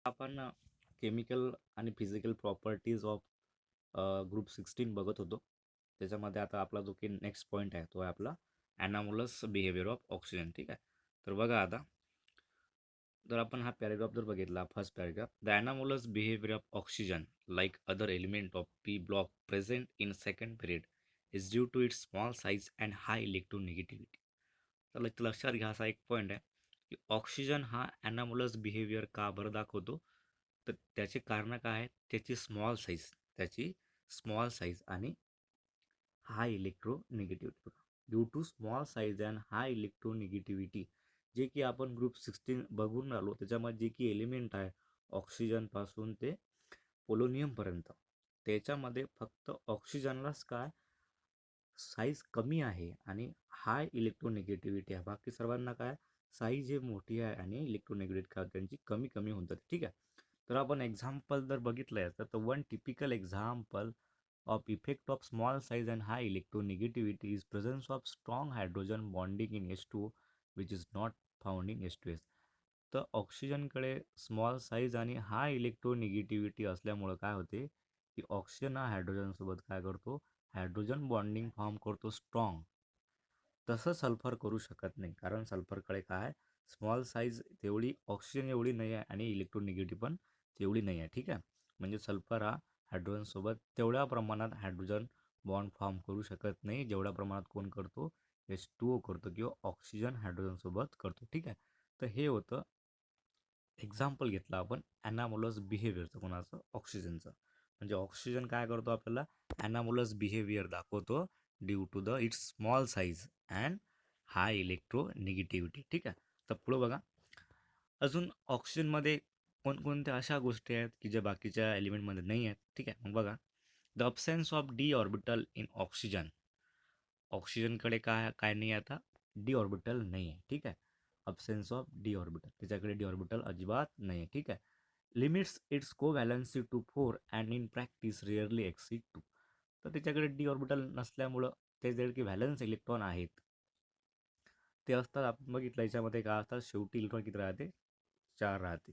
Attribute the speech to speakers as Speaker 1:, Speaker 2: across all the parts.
Speaker 1: आपण केमिकल आणि physical properties of group 16 बघत होतो. त्याच्यामध्ये आता आपला जो की नेक्स्ट पॉईंट आहे तो आहे आपला ॲनामोलस बिहेवियर ऑफ ऑक्सिजन. ठीक आहे. तर बघा आता जर आपण हा पॅरेग्राफ जर बघितला, first paragraph, the anomalous behaviour of oxygen like other element of P block present in second period is due to its small size and high electronegativity. तर लक्षात घ्या, असा एक पॉईंट आहे की ऑक्सिजन हा ॲनामोलस बिहेवियर का बरं दाखवतो. तर त्याचे कारण काय आहेत, त्याची स्मॉल साईज आणि high electronegativity. Due to small size and high electronegativity, जे की आपण ग्रुप 16 बघून राहिलो त्याच्यामध्ये जे की एलिमेंट आहे ऑक्सिजनपासून ते पोलोनियमपर्यंत, त्याच्यामध्ये फक्त ऑक्सिजनलाच काय साईज कमी आहे आणि हाय इलेक्ट्रोनिगेटिव्हिटी आहे. बाकी सर्वांना काय साईज हे मोठी आहे आणि इलेक्ट्रोनिगेटिव्हिटी काय त्यांची कमी कमी होतात. ठीक आहे. तर आपण एक्झाम्पल जर बघितलं आहे तर one typical example of effect of small size and high electronegativity is presence of strong hydrogen bonding in H2O which is not found in H2S. तर ऑक्सिजनकडे स्मॉल साईज आणि हाय इलेक्ट्रोनिगेटिव्हिटी असल्यामुळं काय होते की ऑक्सिजन हा हायड्रोजनसोबत काय करतो, हायड्रोजन बॉन्डिंग फॉर्म करतो स्ट्रॉंग. तसं सल्फर करू शकत नाही, कारण सल्फरकडे काय स्मॉल साईज तेवढी ऑक्सिजन एवढी नाही आहे आणि इलेक्ट्रोनिगेटिव्ह पण तेवढी नाही आहे. ठीक आहे. म्हणजे सल्फर हा हायड्रोजनसोबत तेवढ्या प्रमाणात हायड्रोजन बॉन्ड फॉर्म करू शकत नाही जेवढ्या प्रमाणात कोण करतो, H2O करतो किंवा ऑक्सिजन हायड्रोजनसोबत करतो. ठीक आहे. तर हे होतं एक्झाम्पल घेतलं आपण ॲनामोलस बिहेवियरचं, कोणाचं, ऑक्सिजनचं. म्हणजे ऑक्सिजन काय करतो आपल्याला ॲनामोलस बिहेवियर दाखवतो due to the its small size and high electronegativity. ठीक आहे. तर पुढं बघा, अजून ऑक्सिजनमध्ये कोणकोणत्या अशा गोष्टी आहेत की ज्या बाकीच्या एलिमेंटमध्ये नाही आहेत. ठीक आहे. मग बघा, the absence of D orbital in oxygen. ऑक्सिजनकडे काय काय नाही आता, डी ऑर्बिटल नाही आहे. ठीक आहे. अब्सेन्स ऑफ डी ऑर्बिटल, त्याच्याकडे डी ऑर्बिटल अजिबात नाही आहे. ठीक आहे. Limits its covalency to 4 and in practice rarely exceed 2. तर त्याच्याकडे डी ऑर्बिटल नसल्यामुळं त्याच्याकडे की व्हॅलन्स इलेक्ट्रॉन आहेत ते असतात. आपण बघितलं याच्यामध्ये काय असतात, शेवटी इलेक्ट्रॉन किती राहते, 4 राहते.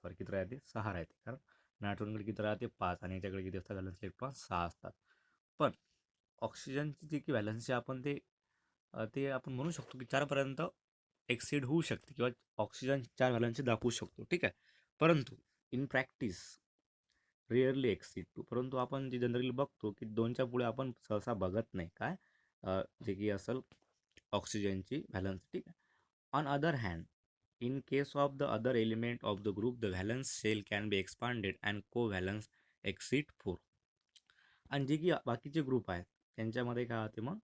Speaker 1: सॉरी, किती राहते, 6 राहते. कारण नायट्रॉनकडे किती राहते, 5, आणि याच्याकडे किती असतात व्हॅलन्स इलेक्ट्रॉन, 6 असतात. पण ऑक्सिजनची जी की व्हॅलन्सी आपण ते आपण म्हणू शकतो की 4 पर्यंत एक्सीड होऊ शकते किंवा ऑक्सिजन 4 व्हॅलन्सी दाखवू शकतो. ठीक आहे. परंतु इन प्रॅक्टिस रिअरली एक्सीड 2. परंतु आपण जे जनरली बघतो की 2च्या पुढे आपण सहसा बघत नाही काय, जे की असेल ऑक्सिजनची व्हॅलन्स. ठीक आहे. On other hand, in case of the other element of the group, the valence shell can be expanded and covalence exceed 4. आणि जे की बाकीचे ग्रुप आहेत त्यांच्यामध्ये काय होते मग,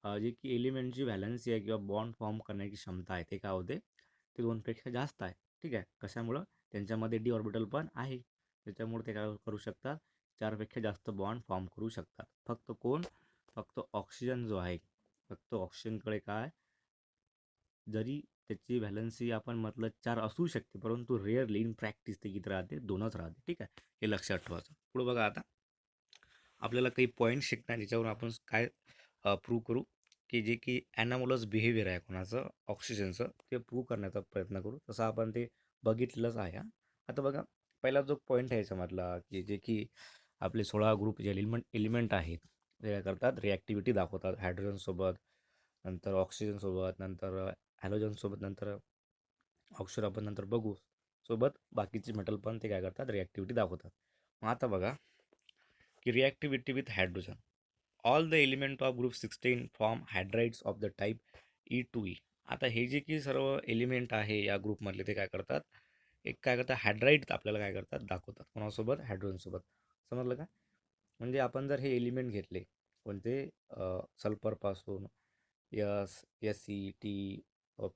Speaker 1: जे की एलिमेंटची व्हॅलन्सी आहे किंवा बॉन्ड फॉर्म करण्याची क्षमता आहे ते काय होते, ते 2पेक्षा जास्त आहे. ठीक आहे. कशामुळं, त्यांच्यामध्ये डी ऑर्बिटल पण आहे, त्याच्यामुळे ते काय करू शकतात, 4पेक्षा जास्त बॉन्ड फॉर्म करू शकतात. फक्त कोण, फक्त ऑक्सिजन जो आहे, फक्त ऑक्सिजनकडे काय, जरी त्याची व्हॅलन्सी आपण म्हटलं 4 असू शकते, परंतु रेअरली इन प्रॅक्टिस ते किती राहते, 2च राहते. ठीक आहे. हे लक्षात ठेवायचं. पुढे बघा, आता आपल्याला काही पॉईंट शिकणार ज्याच्यावर आपण काय प्रूव्ह करू की जे की ॲनामोलस बिहेवियर आहे कोणाचं, ऑक्सिजनचं, ते प्रूव्ह करण्याचा प्रयत्न करू. तसं आपण ते बघितलंच आहे. आता बघा, पहिला जो पॉईंट आहे याच्यामधला की जे की आपले 16 ग्रुप जे एलिमेंट आहेत ते काय करतात, रिॲक्टिव्हिटी दाखवतात हायड्रोजनसोबत, नंतर ऑक्सिजनसोबत, नंतर हॅलोजनसोबत, नंतर ऑक्सिजन आपण नंतर बघू, सोबत बाकीचे मेटल पण ते काय करतात, रिॲक्टिव्हिटी दाखवतात. मग आता बघा की reactivity with hydrogen, all the element of group 16 form hydrides of the type E2E. आता हे जे की सर्व एलिमेंट आहे या ग्रुपमधले ते काय करतात, एक काय करतात, हायड्राइड आपल्याला काय करतात, दाखवतात. कोणासोबत, हायड्रोजनसोबत. समजलं का. म्हणजे आपण जर हे एलिमेंट घेतले कोणते, सल्फरपासून SE,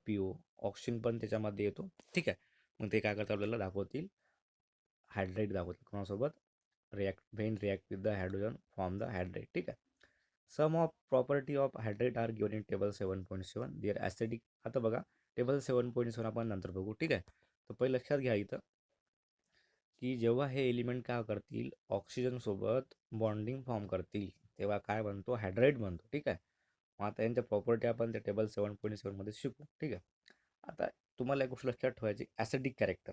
Speaker 1: PO, ऑक्सिजन पण त्याच्यामध्ये येतो. ठीक आहे. मग ते काय करतात, आपल्याला दाखवतील, हायड्राइड दाखवतील. कोणासोबत, react with the hydrogen form the hydride. ठीक आहे. Some of property of hydrate are given in table 7.7. They're acidic. आता बघा, टेबल 7.7 आपण नंतर बघू. ठीक आहे. तर पहिले लक्षात घ्या इथं की जेव्हा हे एलिमेंट काय करतील, ऑक्सिजनसोबत बॉन्डिंग फॉर्म करतील, तेव्हा काय बनतो, हायड्राइड बनतो. ठीक आहे. मग आता यांच्या प्रॉपर्टी आपण त्या टेबल 7.7 मध्ये शिकू. ठीक आहे. आता तुम्हाला एक गोष्ट लक्षात ठेवायची, ॲसिडिक कॅरेक्टर.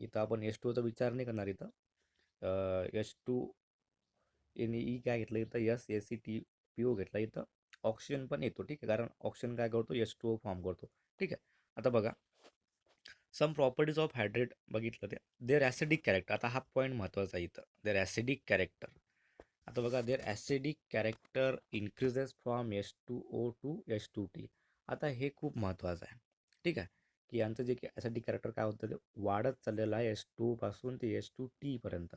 Speaker 1: इथं आपण H2ओचा विचार नाही करणार. इथं H2 आणि ई काय घेतलं, इथं SaCtPO घेतला. इथं ऑक्सिजन पण येतो, ठीक आहे, कारण ऑक्सिजन काय करतो, H2O फॉर्म करतो, ठीक आहे. आता बघा, सम प्रॉपर्टीज ऑफ हायड्रेट बघितलं ते देअर ॲसिडिक कॅरेक्टर. आता हा पॉईंट महत्त्वाचा आहे इथं, देअर ॲसिडिक कॅरेक्टर. आता बघा, their acidic character increases from H2O to H2T. आता हे खूप महत्त्वाचं आहे, ठीक आहे, की यांचं जे की ॲसिडिक कॅरेक्टर काय होतं, ते वाढत चाललेलं आहे H2 पासून ते H2T पर्यंत.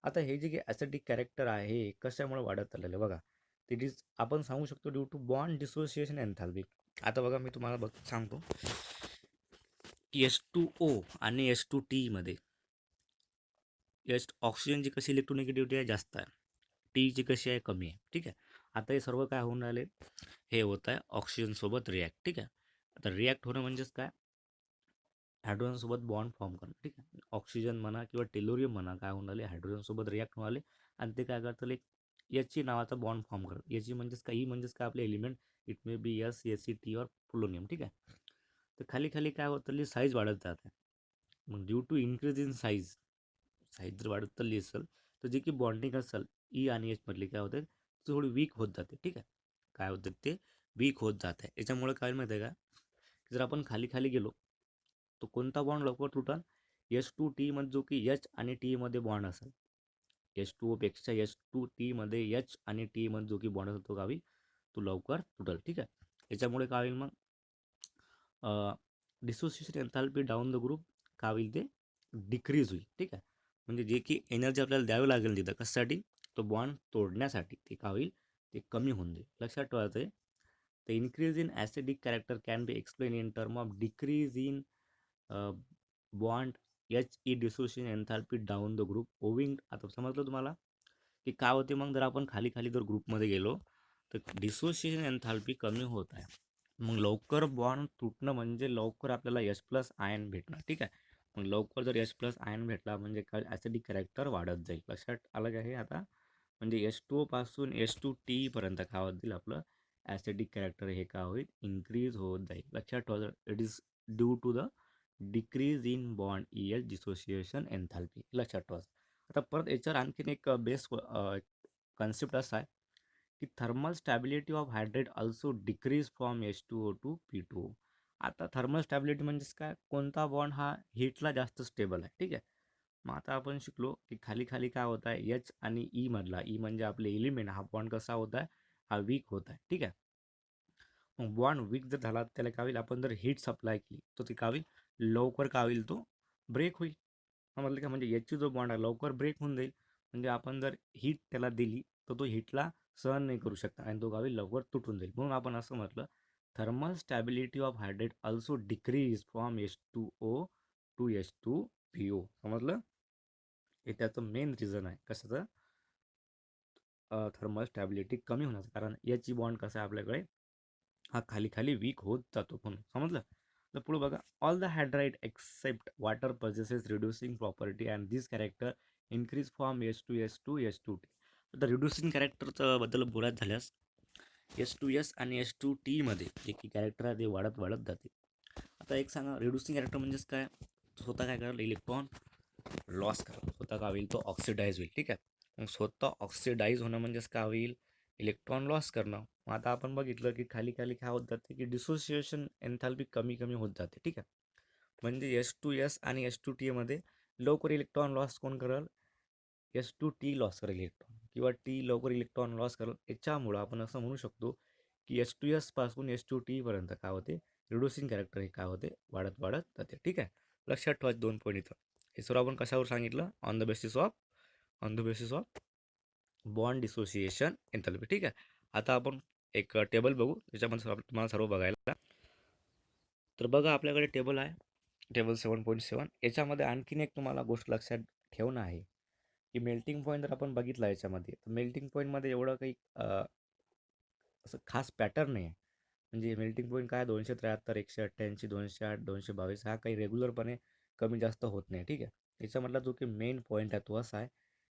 Speaker 1: आता हे जे की ॲसिडिक कॅरेक्टर आहे हे कशामुळे वाढत चाललेलं आहे बघा, इट इज आपण सांगू शकतो due to bond dissociation enthalpy. आता बघा, मी तुम्हाला सांगतो की H2O आणि H2T मध्ये ऑक्सिजनची कशी इलेक्ट्रोनिगेटिव्हिटी आहे, जास्त आहे. टीची कशी आहे, कमी आहे, ठीक आहे. आता हे सर्व काय होऊन राहिले, हे होत आहे ऑक्सिजनसोबत रिॲक्ट, ठीक आहे. आता रिॲक्ट होणं म्हणजेच काय, हायड्रोजनसोबत बॉन्ड फॉर्म करणं, ठीक आहे. ऑक्सिजन म्हणा किंवा टेलोरियम म्हणा, काय होऊन राहिले, हायड्रोजनसोबत रिॲक्ट होऊन आले आणि ते काय करतात, एक याची नावाचा बॉन्ड फॉर्म करतात. याची म्हणजेच काही म्हणजेच काय, आपले element, it may be SaCt और पोलोनियम, ठीक आहे. तर खाली खाली काय होतं, साईज वाढत जाते. मग due to increase in size, size जर वाढत चालली असेल तर जे की बॉन्डिंग असेल ई आणि एच मधली, काय होते, ते थोडी वीक होत जाते, ठीक आहे. काय होतं, ते वीक होत जात आहे. याच्यामुळे काय माहिती आहे का, जर आपण खाली खाली गेलो तो कोणता बॉन्ड लवकर तुटल, H2T मध्ये जो की H आणि T मध्ये बॉन्ड असेल, H2O पेक्षा H2T मध्ये H आणि T मध्ये जो की बॉन्ड असेल तो गावी, तो लवकर तुटल, ठीक आहे. याच्यामुळे काय होईल, मग dissociation enthalpy down the group काय होईल, ते डिक्रीज होईल, ठीक आहे. म्हणजे जे की एनर्जी आपल्याला द्यावी लागेल तिथं कशासाठी, तो बॉन्ड तोडण्यासाठी, ते काय होईल, ते कमी होऊन जाईल. लक्षात ठेवायचं आहे, the increase in acidic character can be explained in term of decrease in bond He dissociation enthalpy down the group owing. आता समजलं तुम्हाला की काय होते, मग जर आपण खाली खाली जर ग्रुपमध्ये गेलो तर डिसोसिएशन एन्थॅल्पी कमी होत आहे. मग लवकर बॉन्ड तुटणं म्हणजे लवकर आपल्याला H+ आयन भेटणं, ठीक आहे. मग लवकर जर H+ आयन भेटला म्हणजे काय, ॲसिडिक कॅरेक्टर वाढत जाईल. लक्षात आलं का हे आता, म्हणजे H2O पासून H2T पर्यंत काय होत जाईल, आपलं ॲसिडिक कॅरेक्टर हे काय होईल, इन्क्रीज होत जाईल. लक्षात ठेवा, it is due to the decrease in bond EH dissociation enthalpy. लक्षात ठेवा. आता परत याच्यावर आणखीन एक बेस कन्सेप्ट असा आहे की thermal stability of hydrate also decrease from H2O to P2O. आता थर्मल स्टॅबिलिटी म्हणजेच काय, कोणता बॉन्ड हा हीटला जास्त स्टेबल आहे, ठीक आहे. मग आता आपण शिकलो की खाली खाली काय होत आहे, H आणि E मधला, ई म्हणजे आपले एलिमेंट, हा बॉन्ड कसा होत आहे, हा वीक होत आहे, ठीक आहे. मग बॉन्ड वीक जर झाला त्याला काय होईल, आपण जर हीट सप्लाय केली तर ती काय होईल, लवकर काय होईल, तो ब्रेक होईल. समजलं का, म्हणजे याची जो बॉन्ड आहे लवकर ब्रेक होऊन जाईल. म्हणजे आपण जर हीट त्याला दिली तर तो हीटला सहन नाही करू शकता आणि तो काय होईल, लवकर तुटून जाईल. म्हणून आपण असं म्हटलं, thermal stability of hydrate also decrease from H2O to H2PO. समजलं, हे त्याचं मेन रिझन आहे कशाचं, थर्मल स्टॅबिलिटी कमी होण्याचं कारण याची बॉन्ड कसं आहे आपल्याकडे, हा खाली खाली वीक होत जातो. म्हणून समजलं. तर पुढे बघा, all the hydride except water possesses reducing property and this character increase from H2S to H2T. आता रिड्युसिंग कॅरेक्टरचं बद्दल बोलायचं झाल्यास H2S आणि H2T मध्ये जे की कॅरेक्टर आहे ते वाढत वाढत जाते. आता एक सांगा, रिड्युसिंग कॅरेक्टर म्हणजेच काय, स्वतः काय कराल, इलेक्ट्रॉन लॉस करा, स्वतः काय होईल, तो ऑक्सिडाईज होईल, ठीक आहे. मग स्वतः ऑक्सिडाईज होणं म्हणजेच काय होईल, इलेक्ट्रॉन लॉस करणं. मग आता आपण बघितलं की खाली खाली काय होत जाते, की डिसोसिएशन एन्थॅल्पी कमी कमी होत जाते, ठीक आहे. म्हणजे H2S आणि H2T मध्ये लवकर इलेक्ट्रॉन लॉस कोण करेल, H2T लॉस करेल इलेक्ट्रॉन, किंवा टी लवकर इलेक्ट्रॉन लॉस करेल. याच्यामुळं आपण असं म्हणू शकतो की H2S पासून H2T पर्यंत काय होते, रिड्युसिंग कॅरेक्टर हे काय होते, वाढत वाढत जाते, ठीक आहे. लक्षात ठेवायचे 2 पॉईंट इथं. हे सर्व आपण कशावर सांगितलं, on the basis of bond dissociation एन्थॅल्पी, ठीक आहे. आता आपण एक टेबल बघू, त्याच्यामध्ये तुम्हाला सर्व बघायला. तर बघा, आपल्याकडे टेबल आहे, टेबल 7.7. याच्यामध्ये आणखीन एक तुम्हाला गोष्ट लक्षात ठेवणं आहे की मेल्टिंग पॉईंट जर आपण बघितला याच्यामध्ये, तर मेल्टिंग पॉईंटमध्ये एवढं काही असं खास पॅटर्न नाही आहे. म्हणजे मेल्टिंग पॉईंट काय, 273, 188, 208, 222, हा काही रेग्युलरपणे कमी जास्त होत नाही, ठीक आहे. याच्यामधला जो की मेन पॉईंट आहे तो असा आहे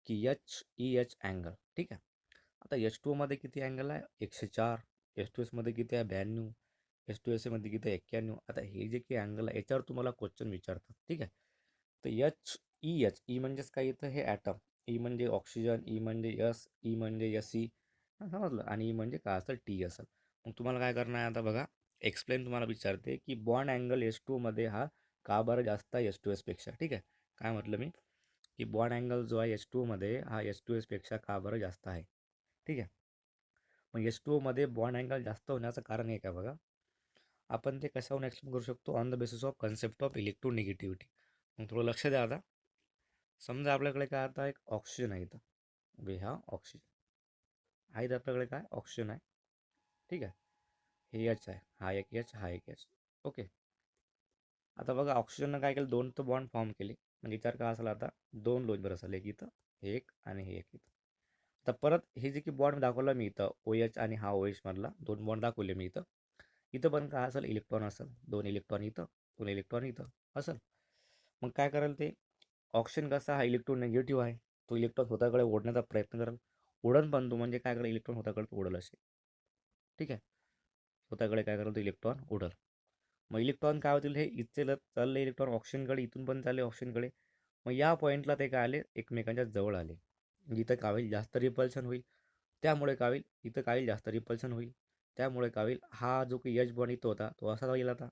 Speaker 1: की HEH अँगल, ठीक आहे. आता H2O मध्ये किती अँगल आहे, 104. H2S मध्ये किती आहे, 92. H2S मध्ये किती आहे, 91. आता हे जे काही अँगल आहे याच्यावर तुम्हाला क्वेश्चन विचारतात, ठीक आहे. तर ई म्हणजेच काय इथं हे ॲटम, ई म्हणजे ऑक्सिजन, ई म्हणजे यस, ई म्हणजे एस ई, समजलं, आणि ई म्हणजे काय असेल टी असेल. मग तुम्हाला काय करणार आहे आता बघा, एक्सप्लेन तुम्हाला विचारते की बॉन्ड अँगल H2 मध्ये हा का बरं जास्त आहे H2S पेक्षा. ठीक आहे, काय म्हटलं मी की बॉन्ड अँगल जो आहे H2 मध्ये हा H2S पेक्षा का बरं जास्त आहे. ठीक आहे, मग H2O मध्ये बॉन्ड अँगल जास्त होण्याचं कारण एक आहे बघा. आपण ते कशावरून एक्सप्लेन करू शकतो, on the basis of concept of electronegativity. मग थोडं लक्ष द्या आता. समजा आपल्याकडे काय आता एक ऑक्सिजन आहे इथं, वे हा ऑक्सिजन आहे, इथं आपल्याकडे काय ऑक्सिजन आहे. ठीक आहे, हे एच आहे, हा एक एच, हा एक एच. ओके, आता बघा ऑक्सिजननं काय केलं, दोन तर बॉन्ड फॉर्म केले. म्हणजे विचार काय असेल आता, दोन लोच बरं असेल, एक इथं हे एक आणि हे एक इथं. आता परत हे जे की बॉन्ड दाखवला मी इथं ओ एच आणि हा ओ एच मधला दोन बॉन्ड दाखवले मी इथं. इथं पण काय असेल, इलेक्ट्रॉन असेल, दोन इलेक्ट्रॉन इथं, दोन इलेक्ट्रॉन इथं असेल. मग काय करेल ते ऑक्सिजन कसा हा इलेक्ट्रॉन निगेटिव्ह आहे, तो इलेक्ट्रॉन स्वतःकडे ओढण्याचा प्रयत्न करेल. ओढण पण तो म्हणजे काय करेल, इलेक्ट्रॉन स्वतःकडे ओढल असे. ठीक आहे, स्वतःकडे काय करेल तो इलेक्ट्रॉन ओढल. मग इलेक्ट्रॉन काय होतील, हे इथे चालले इलेक्ट्रॉन ऑक्सिजनकडे, इथून पण चालले ऑक्सिजनकडे. मग या पॉईंटला ते काय आले, एकमेकांच्या जवळ आले. जिथं काय होईल, जास्त रिपल्शन होईल. त्यामुळे काय होईल, इथं काय होईल, जास्त रिपल्शन होईल. त्यामुळे काय होईल, हा जो काही एच बॉन्ड इथं होता तो असा जाईल आता,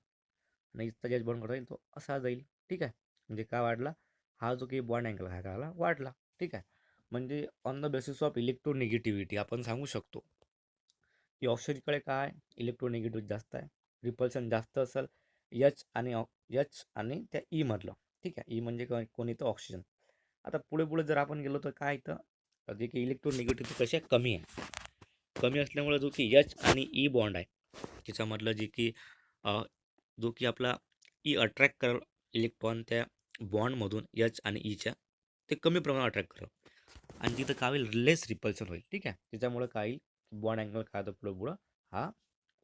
Speaker 1: आणि इथं एच बॉन्ड होईल तो असा जाईल. ठीक आहे, म्हणजे काय वाढला, हा जो काही बॉन्ड अँगल काय करायला वाढला. ठीक आहे, म्हणजे on the basis of electronegativity आपण सांगू शकतो की ऑक्सिजनकडे काय इलेक्ट्रोनिगेटिव्हिटी जास्त आहे, रिपल्शन जास्त असेल एच आणि त्या ई मधलं. ठीक आहे, ई म्हणजे कोणी तर ऑक्सिजन. आता पुढे पुढे जर आपण गेलो तर काय इथं जे की इलेक्ट्रोनिगेटिव्हिटी कशी आहे, कमी आहे. कमी असल्यामुळे जो की एच आणि ई बॉन्ड आहे त्याच्यामधलं जे की जो की आपला ई अट्रॅक्ट करेल इलेक्ट्रॉन त्या बॉन्डमधून एच आणि ईच्या, ते कमी प्रमाणात अट्रॅक्ट करेल. आणि तिथं काय होईल, लेस रिपल्शन होईल. ठीक आहे, त्याच्यामुळे काय होईल, बॉन्ड अँगल काय होतं, पुढं पुढं हा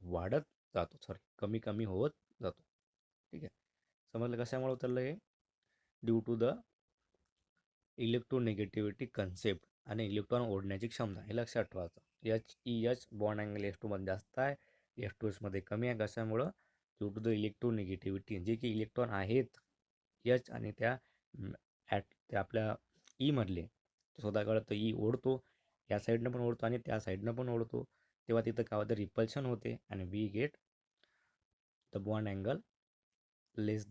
Speaker 1: वाढत जातो, सॉरी कमी कमी होत जातो. ठीक आहे, समजलं कशामुळे उतरलं हे, due to the electronegativity concept आणि इलेक्ट्रॉन ओढण्याची क्षमता, हे लक्षात ठेवायचं. एच बॉन्ड अँगल H2 मध्ये जास्त आहे, H2S मध्ये कमी आहे. कशामुळं, ड्यू टू द इलेक्ट्रोनिगेटिव्हिटी, जे की इलेक्ट्रॉन आहेत एच आणि त्या आपल्या ई मधले, स्वतःकडे तर ई ओढतो, या साईडनं पण ओढतो आणि त्या साईडनं पण ओढतो. तेव्हा तिथं काय होतं, रिपल्शन होते आणि we get the bond angle less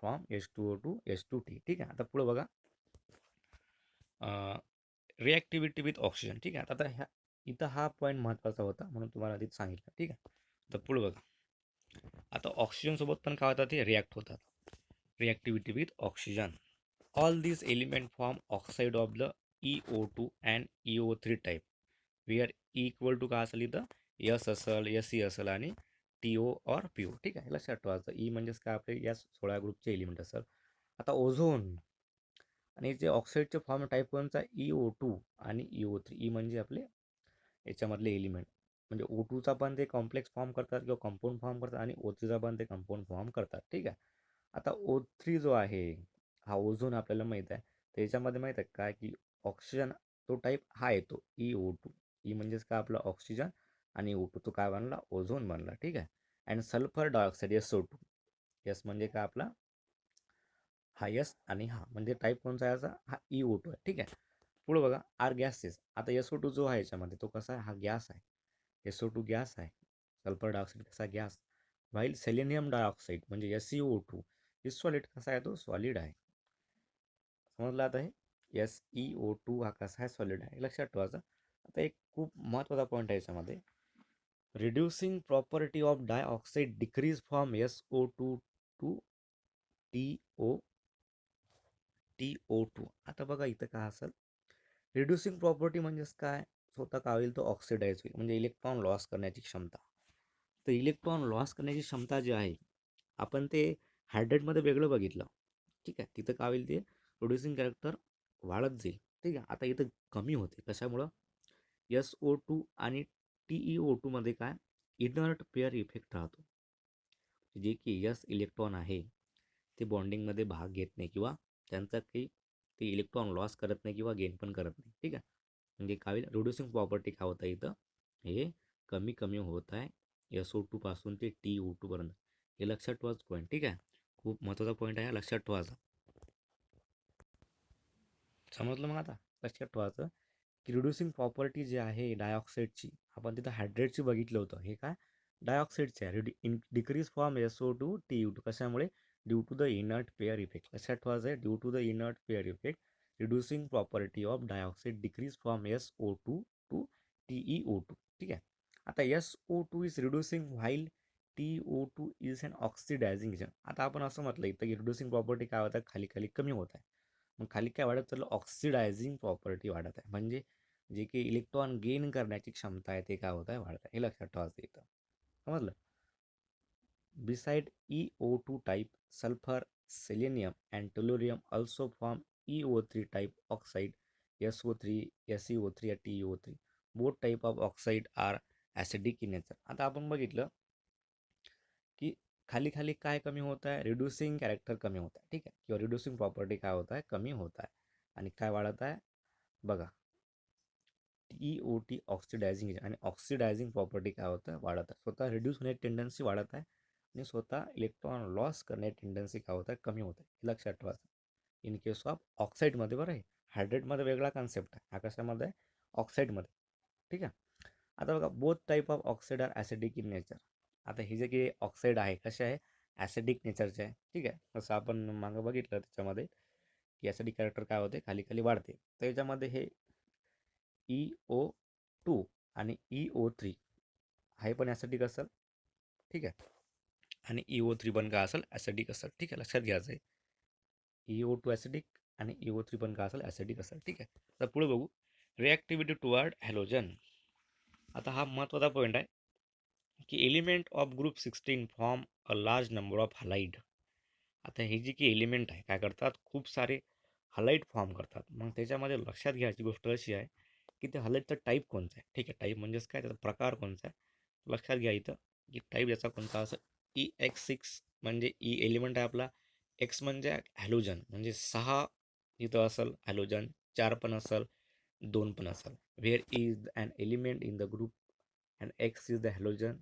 Speaker 1: from H2O to H2T. ठीक आहे, आता पुढं बघा, रिॲक्टिव्हिटी विथ ऑक्सिजन. ठीक आहे, आता इथं हा पॉईंट महत्त्वाचा होता म्हणून तुम्हाला आधीच सांगितलं. ठीक आहे, तर पुढे बघा, आता ऑक्सिजनसोबत पण काय होतात, ते रिॲक्ट होतात. Reactivity with oxygen, all these element form oxide of the EO2 and EO3 type, where E equal to काय असेल इथं, एस असेल, एस सी असेल आणि टी ओ और पी ओ. ठीक आहे, लक्षात ठेवायचं. ई म्हणजेच काय, आपले या 16 ग्रुपचे एलिमेंट असेल. आता ओझोन आणि जे ऑक्साईडचे फॉर्म टाईप कोणचा, EO2 आणि EO3. ई म्हणजे आपले याच्यामधले एलिमेंट, म्हणजे O2चा पण ते कॉम्प्लेक्स फॉर्म करतात किंवा कंपाऊंड फॉर्म करतात, आणि O3चा पण ते कंपाऊंड फॉर्म करतात. ठीक आहे, आता O3 जो आहे हा ओझोन आपल्याला माहीत आहे. त्याच्यामध्ये माहीत आहे काय की ऑक्सिजन तो टाईप हा येतो EO2. ई म्हणजेच काय, आपला ऑक्सिजन, आणि O2 तो काय बनला, ओझोन बनला. ठीक आहे, and sulphur dioxide SO2. S म्हणजे काय आपला हा एस, आणि हा म्हणजे टाईप कोणचा आहे याचा, हा EO2 आहे. ठीक आहे, पुढे बघा, आर गॅसेस. आता SO2 जो आहे याच्यामध्ये तो कसा आहे, हा गॅस आहे. SO2 गॅस आहे, सल्फर डायऑक्साईड कसा गॅस, व्हाईल सेलेनियम डायऑक्साईड म्हणजे SeO2 हे सॉलिड कसा आहे, तो सॉलिड आहे. समजलं आता हे SeO2 हा कसा आहे, सॉलिड आहे, लक्षात ठेवायचं. आता एक खूप महत्त्वाचा पॉईंट आहे याच्यामध्ये, reducing property of dioxide decrease from SO2 to TO2. आता बघा इथं काय असेल, रिड्युसिंग प्रॉपर्टी म्हणजेच काय, स्वतः काय होईल, तो ऑक्सिडाईज होईल, म्हणजे इलेक्ट्रॉन लॉस करण्याची क्षमता. तर इलेक्ट्रॉन लॉस करण्याची क्षमता जी आहे, आपण ते हायड्रेटमध्ये वेगळं बघितलं. ठीक आहे, तिथं काय होईल, ते प्रोड्युसिंग कॅरेक्टर वाढत जाईल. ठीक आहे, आता इथं कमी होते. कशामुळं, SO2 आणि TeO2 मध्ये काय, इनर्ट पेअर इफेक्ट राहतो. जे की यस इलेक्ट्रॉन आहे ते बॉन्डिंगमध्ये भाग घेत नाही, किंवा त्यांचा काही ते इलेक्ट्रॉन लॉस करत नाही किंवा गेन पण करत नाही. ठीक आहे, म्हणजे काय होईल, रिड्युसिंग प्रॉपर्टी काय होतं इथं, हे कमी कमी होत आहे SO2 पासून ते TO2 पर्यंत. हे लक्षात ठेवायचं पॉईंट. ठीक आहे, खूप महत्त्वाचा पॉईंट आहे, लक्षात ठेवायचा. समजलं मग आता लक्षात ठेवायचं की रिड्युसिंग प्रॉपर्टी जी आहे डायऑक्साईडची, आपण तिथं हायड्रेटची बघितलं होतं. हे काय डायऑक्साईडचे आहे. डिक्रीज फ्रॉम SO2 TU2 कशामुळे due to the inert pair effect. लक्षात ठेवायचं आहे due to the inert pair effect reducing property of dioxide decrease from SO2 to TeO2. ठीक आहे. आता SO2 is reducing while TO2 is an oxidising agent. आता आपण असं म्हटलं इथं की रिड्युसिंग प्रॉपर्टी काय होत आहे, खाली खाली कमी होत आहे. मग खाली काय वाढत चाललं, ऑक्सिडायझिंग प्रॉपर्टी वाढत आहे. म्हणजे जे की इलेक्ट्रॉन गेन करण्याची क्षमता आहे ते काय होत आहे, वाढत आहे. हे लक्षात ठेवायचं इथं. समजलं. Beside EO2 type, sulfur, selenium and tellurium also form EO3 type oxide, SO3, SeO3 and TeO3. Both type of oxide are acidic in nature. आता आपण बघितलं की खाली खाली काय कमी होत आहे, रिड्युसिंग कॅरेक्टर कमी होत आहे. ठीक आहे, किंवा रिड्युसिंग प्रॉपर्टी काय होत आहे, कमी होत आहे. आणि काय वाढत आहे बघा, TeO2 ऑक्सिडायझिंग आणि ऑक्सिडायझिंग प्रॉपर्टी काय होतं, वाढत आहे. स्वतः रिड्यूस होण्याची टेंडन्सी वाढत आहे आणि स्वतः इलेक्ट्रॉन लॉस करण्याची टेंडन्सी काय होत आहे, कमी होत आहे. लक्षात ठेवायचं इन केस ऑफ ऑक्साईडमध्ये. बरं आहे, हायड्रेटमध्ये वेगळा कन्सेप्ट आहे, हा कशामध्ये आहे, ऑक्साईडमध्ये. ठीक आहे. आता बघा, both type of oxide are acidic in nature. आता हे जे की ऑक्साईड आहे कसे आहे, ॲसिडिक नेचरचे आहे. ठीक आहे, जसं आपण मागं बघितलं त्याच्यामध्ये की ॲसिडिक कॅरेक्टर काय होते, खाली खाली वाढते. तर याच्यामध्ये हे EO2 आणि EO3 हे पण ॲसिडिक असेल. ठीक आहे, आणि EO3 पण काय असेल, ॲसिडिक असेल. ठीक आहे, लक्षात घ्यायचं आहे. EO2 ॲसिडिक आणि EO3 पण काय असेल, ॲसिडिक असेल. ठीक आहे. तर पुढे बघू, रिॲक्टिव्हिटी टुवर्ड हॅलोजन. आता हा महत्त्वाचा पॉईंट आहे की element of group 16 form a large number of halide. आता हे जी की एलिमेंट आहे काय करतात, खूप सारे हलाइड फॉर्म करतात. मग त्याच्यामध्ये लक्षात घ्यायची गोष्ट अशी आहे की ते हलाइडचा टाईप कोणता आहे. ठीक आहे, टाईप म्हणजेच काय, त्याचा प्रकार कोणता आहे. लक्षात घ्या इथं की टाईप याचा कोणता असं, EX6 म्हणजे ई एलिमेंट आहे आपला, एक्स म्हणजे हॅलोजन म्हणजे 6 इथं असेल हॅलोजन, 4 पण असेल, 2 पण असेल. Where is an element in the group and X is the halogen.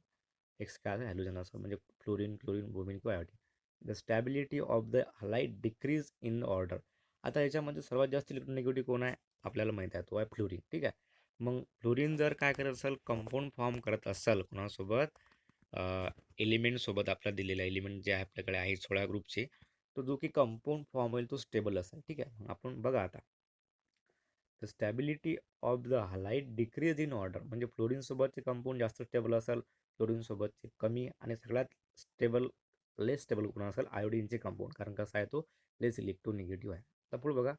Speaker 1: X काय आहे, हॅलोजन असेल म्हणजे फ्लोरीन, क्लोरीन, ब्रोमिन किंवा iodine. The stability of the halide decrease in order. आता याच्यामध्ये सर्वात जास्त इलेक्ट्रोनिगेटिव्ह कोण आहे, आपल्याला माहिती आहे, तो आहे फ्लोरीन. ठीक आहे. मग फ्लोरीन जर काय करत असेल, कंपाऊंड फॉर्म करत असेल कोणासोबत, एलिमेंटसोबत, आपला दिलेला एलिमेंट जे आहे आपल्याकडे आहे 16 ग्रुपचे, तो जो की कंपाऊंड फॉर्म होईल तो स्टेबल असेल. ठीक आहे. मग आपण बघा आता, the stability of the halide decrease in order म्हणजे फ्लोरीनसोबतचे कंपाऊंड जास्त स्टेबल असेल, फ्लोरीनसोबतचे कमी, आणि सगळ्यात स्टेबल, लेस स्टेबल कोण असेल, आयोडीनचे कंपाऊंड, कारण कसा आहे तो लेस इलेक्ट्रोनिगेटिव्ह आहे. आता पुढे बघा,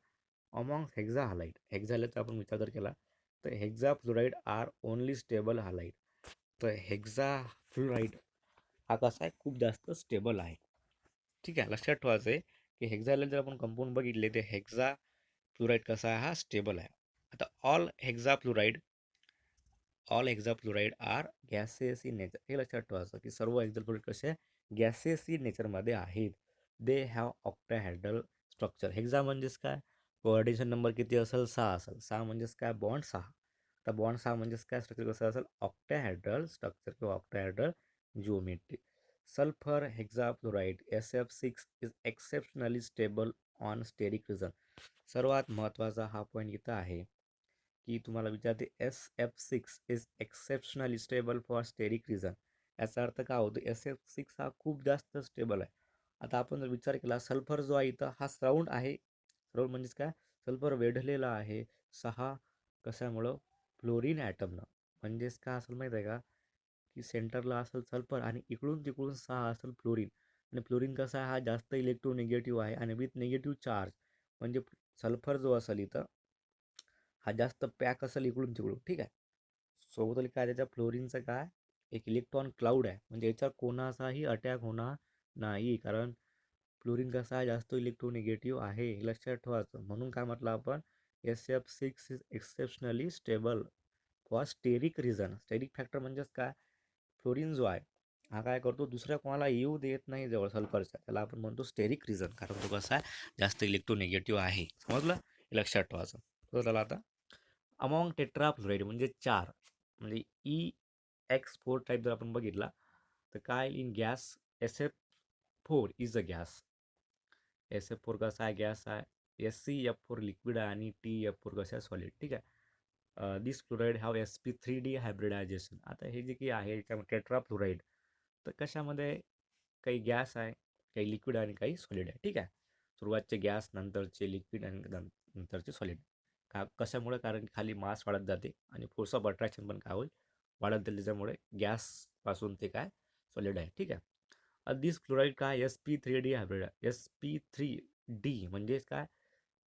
Speaker 1: अमॉंग हेक्झा हलाइड. हेक्झा हलाइडचा आपण विचार जर केला तर hexa fluoride are only stable halide. तर हेक्झा फ्लोराईड हा कसा आहे, खूप जास्त स्टेबल आहे. ठीक आहे, लक्षात ठेवायचं आहे की हेक्झा हलाइड जर आपण कंपाऊंड बघितले तर हेक्झा फ्लोराईड कसा आहे, हा स्टेबल आहे. आता all hexafluoride are gases in nature. हे लक्षात ठेवायचं की सर्व हेक्झाफ्लोराईड कसे गॅसेस इन नेचरमध्ये आहेत. They have octahedral structure. Hexa म्हणजेच काय, कोऑर्डिनेशन नंबर किती असेल, 6 असेल. 6 म्हणजेच काय, बॉन्ड 6. तर बॉन्ड 6 म्हणजेच काय, स्ट्रक्चर कसं असेल, ऑक्टाहेड्रल स्ट्रक्चर किंवा octahedral geometry. Sulphur hexafluoride SF6 is exceptionally stable on steric reason. सर्वात महत्त्वाचा हा पॉईंट इथं आहे की तुम्हाला विचारते, SF6 is exceptionally stable for steric reason. याचा अर्थ काय होतो, SF6 हा खूप जास्त स्टेबल आहे. आता आपण जर विचार केला, सल्फर जो आहे इथं हा सराउंड आहे. सराउंड म्हणजेच काय, सल्फर वेढलेला आहे 6 कशामुळं, फ्लोरीन ॲटमनं. म्हणजेच काय असेल माहीत आहे का, की सेंटरला असेल सल्फर आणि इकडून तिकडून 6 असेल फ्लोरीन. आणि फ्लोरीन कसा आहे, हा जास्त इलेक्ट्रोनिगेटिव्ह आहे आणि विथ निगेटिव्ह चार्ज. म्हणजे सल्फर जो असेल इथं हा जास्त पॅक असेल इकडून तिकडून. ठीक आहे. सोबत काय, त्याच्या फ्लोरीनचं काय, एक इलेक्ट्रॉन क्लाउड आहे. म्हणजे याच्यावर कोणाचाही अटॅक होणार नाही, कारण फ्लोरीन कसा आहे, जास्त इलेक्ट्रोनिगेटिव्ह आहे. हे लक्षात ठेवायचं. म्हणून काय म्हटलं आपण, SF6 is exceptionally stable for steric reason. Steric factor म्हणजेच काय, फ्लोरीन जो आहे हा काय करतो, दुसऱ्या कोणाला येऊ देत नाही जवळ सल्फरच्या, त्याला आपण म्हणतो स्टेरिक रिझन, कारण तो कसा आहे, जास्त इलेक्ट्रोनिगेटिव्ह आहे. समजलं, हे लक्षात ठेवायचं. तर त्याला आता अमॉंग टेट्राफ्लोराईड म्हणजे 4, म्हणजे EX4 टाईप जर आपण बघितला तर काय, in gas SF4 is a gas. SF4 कसा आहे, गॅस आहे. SCF4 लिक्विड आणि TF4 कशा सॉलिड. ठीक आहे. दिस फ्लोराईड हॅव sp3d हायब्रिडायझेशन. आता हे जे काही आहे याच्यामध्ये टेट्रा फ्लोराईड तर कशामध्ये काही गॅस आहे, काही लिक्विड आणि काही सॉलिड आहे. ठीक आहे. सुरुवातचे गॅस, नंतरचे लिक्विड आणि नंतरचे सॉलिड. कशामुळे? कारण खाली मास वाढत जाते आणि फोर्स ऑफ अट्रॅक्शन पण काय होईल, वाढत जाईल. त्याच्यामुळे गॅसपासून ते काय सॉलिड आहे. ठीक आहे. दिस फ्लोराईड काय sp3d हायब्रिड आहे. sp3d म्हणजेच काय,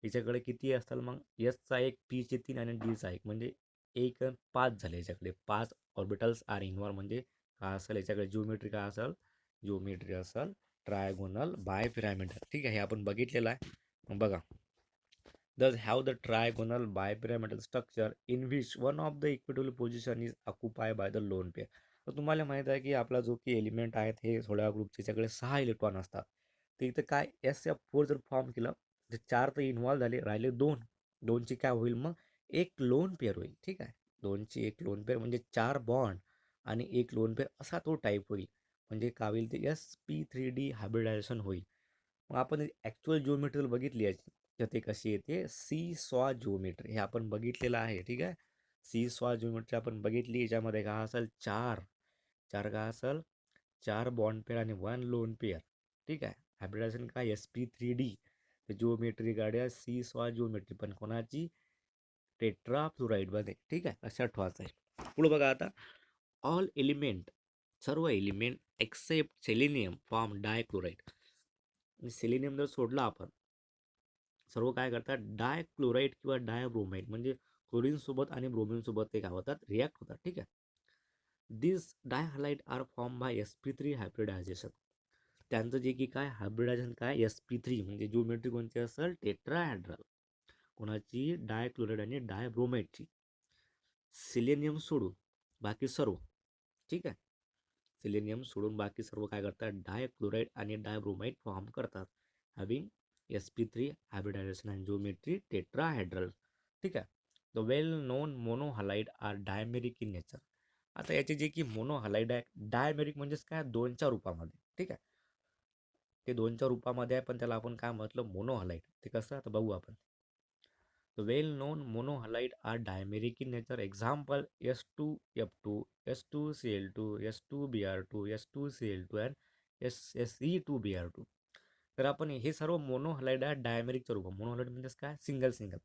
Speaker 1: याच्याकडे किती असतात मग, एसचा एक, पीचे 3 आणि डीचा एक, म्हणजे एक 5 झाले. याच्याकडे 5 ऑर्बिटल्स आर इन्व्हॉल्व. म्हणजे काय असेल याच्याकडे जिओमेट्री, काय असेल जिओमेट्री असेल ट्रायगोनल बाय पिरामिडल. ठीक आहे. हे आपण बघितलेलं आहे. मग बघा, thus have the trigonal bipyramidal structure in which one of the equitable position is occupied by the lone pair. तर तुम्हाला माहित आहे की आपला जो की एलिमेंट आहेत हे थोड्या ग्रुपचे त्याच्याकडे 6 इलेक्ट्रॉन असतात. तर इथं काय SF4 जर फॉर्म केलं तर 4 तर इन्व्हॉल्व झाले, राहिले 2. 2ची काय होईल मग, एक लोन पेअर होईल. ठीक आहे. 2ची एक लोन पेअर म्हणजे 4 बॉन्ड आणि एक लोन पेअर असा तो टाईप होईल. म्हणजे काय होईल, ते sp3d हायब्रिडायझेशन होईल. मग आपण ॲक्च्युअल जिओमेट्री बघितली याची, तर ते कशी येते, सी सॉ जिओमेट्री. हे आपण बघितलेलं आहे. ठीक आहे. सी सॉ जिओमेट्री आपण बघितली. याच्यामध्ये काय असेल, 4 4 काय असेल, 4 बॉन्ड पेअर आणि 1 लोन पेअर. ठीक आहे. हायब्रिडायझेशन काय sp3d. जिओमेट्री गाड्या सी सॉ जिओमेट्री, पण कोणाची, टेट्रा फ्लोराईडमध्ये. ठीक आहे. लक्षात ठेवायचं आहे. पुढे बघा आता, ऑल एलिमेंट, सर्व element except selenium form dichloride. Selenium जर सोडला आपण, सर्व काय करतात, डायक्लोराईड किंवा डायब्रोमाइड, म्हणजे क्लोरीन सोबत आणि ब्रोमिन सोबत ते काय होतात, रिॲक्ट होतात. ठीक आहे. This dihalide are form by sp3 hybridisation. त्यांचं जे की काय हायब्रिडायझेशन काय, sp3 म्हणजे जिओमेट्री कोणती असेल, टेट्राहेड्रल. कोणाची, डायक्लोराईड आणि डायब्रोमाइडची. सिलेनियम सोडून बाकी सर्व. ठीक आहे. सिलेनियम सोडून बाकी सर्व काय करतात, डायक्लोराईड आणि डायब्रोमाइड फॉर्म करतात, having sp3 hybridisation and geometry tetrahedral. ठीक आहे. The well known monohalide are dimeric in nature. आता याचे जे की मोनोहलाइड आहे, डायमेरिक म्हणजेच काय, 2च्या रूपामध्ये. ठीक आहे. ते 2च्या रूपामध्ये आहे, पण त्याला आपण काय म्हटलं, मोनोहलाइड. ते कसं, आता बघू आपण. The well-known monohalide are dimeric in nature. Example, S2F2, S2Cl2, S2Br2, S2Cl2 and SE2Br2. तर आपण हे सर्व मोनोहलाइड आहे डायमेरिकचं रूप. मोनोहलाइड म्हणजेच काय, सिंगल सिंगल.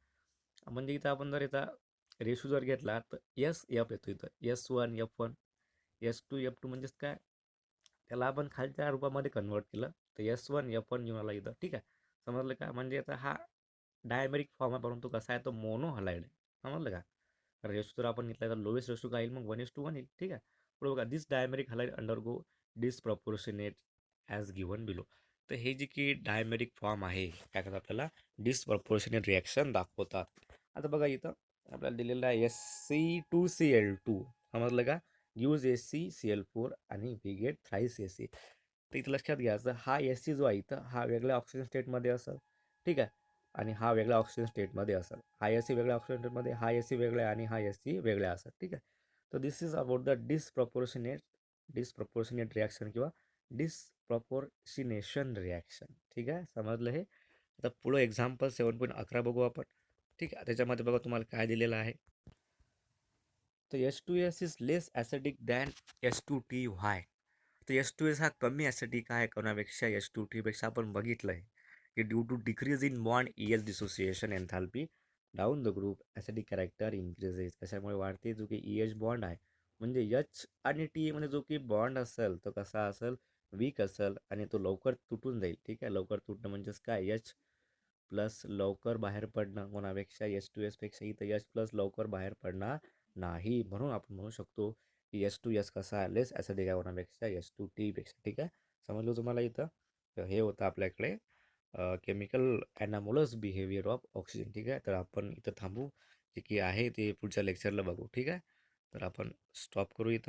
Speaker 1: म्हणजे इथं आपण जर याचा रेशो जर घेतला तर SF येतो इथं, S1F1, S2F2 म्हणजेच काय, त्याला आपण खालच्या रूपामध्ये कन्वर्ट केलं तर S1F1 घेऊन आला इथं. ठीक आहे. समजलं का, म्हणजे आता हा डायमेरिक फॉर्म आहे, परंतु कसा आहे, तो मोनोहलाइड आहे. समजलं का. रेशो जर आपण घेतला तर लोवेस्ट रेशो काय येईल मग, 1:1 येईल. ठीक आहे. पुढे बघा, this dimeric halide undergo disproportionate as given below. तर हे जे की डायमेरिक फॉर्म आहे, काय करतात, आपल्याला डिसप्रपोर्शनेट रिॲक्शन दाखवतात. आता बघा इथं आपल्याला दिलेलं आहे Sc2Cl2. समजलं का, यूज SeCl4 आणि वी गेट थ्राईस Ac. तर इथं लक्षात घ्यायचं, हा Sc जो आहे इथं, हा वेगळ्या ऑक्सिजन स्टेटमध्ये असेल. ठीक आहे. आणि हा वेगळ्या ऑक्सिजन स्टेटमध्ये असेल. हा Sc वेगळ्या ऑक्सिजन स्टेटमध्ये, हा Sc वेगळा आहे आणि हा Sc वेगळा असेल. ठीक आहे. तर this is about the disproportionate reaction किंवा डिसप्रपोर्शिनेशन रिॲक्शन. ठीक आहे. समजलं हे. आता पुढं एक्झाम्पल 7.11 बघू आपण. ठीक आहे. त्याच्यामध्ये बघा तुम्हाला काय दिलेलं आहे. तर H2S is less acidic than H2T. व्हाय. तर H2S हा कमी ॲसिडिक आहे कोणापेक्षा, H2T पेक्षा. आपण बघितलं आहे की due to decrease in bond EH dissociation enthalpy down the group acidic character increases. कशामुळे वाढते, जो की EH बॉन्ड आहे, म्हणजे H आणि T मध्ये जो की बॉन्ड असेल तो कसा असेल, वीक असेल आणि तो लवकर तुटून जाईल. ठीक आहे. लवकर तुटणं म्हणजेच काय, H प्लस लवकर बाहेर पडणं कोणापेक्षा, H2S पेक्षा. इथं H प्लस लवकर बाहेर पडणार नाही, म्हणून आपण म्हणू शकतो की H2S कसा आहे, लेस ॲसिडिक आहे कोणापेक्षा, H2T पेक्षा. ठीक आहे. समजलं तुम्हाला. इथं तर हे होतं आपल्याकडे केमिकल ॲनामोलस बिहेवियर ऑफ ऑक्सिजन. ठीक आहे. तर आपण इथं थांबू, जे की आहे ते पुढच्या लेक्चरला बघू. ठीक आहे. तर आपण स्टॉप करू इथं.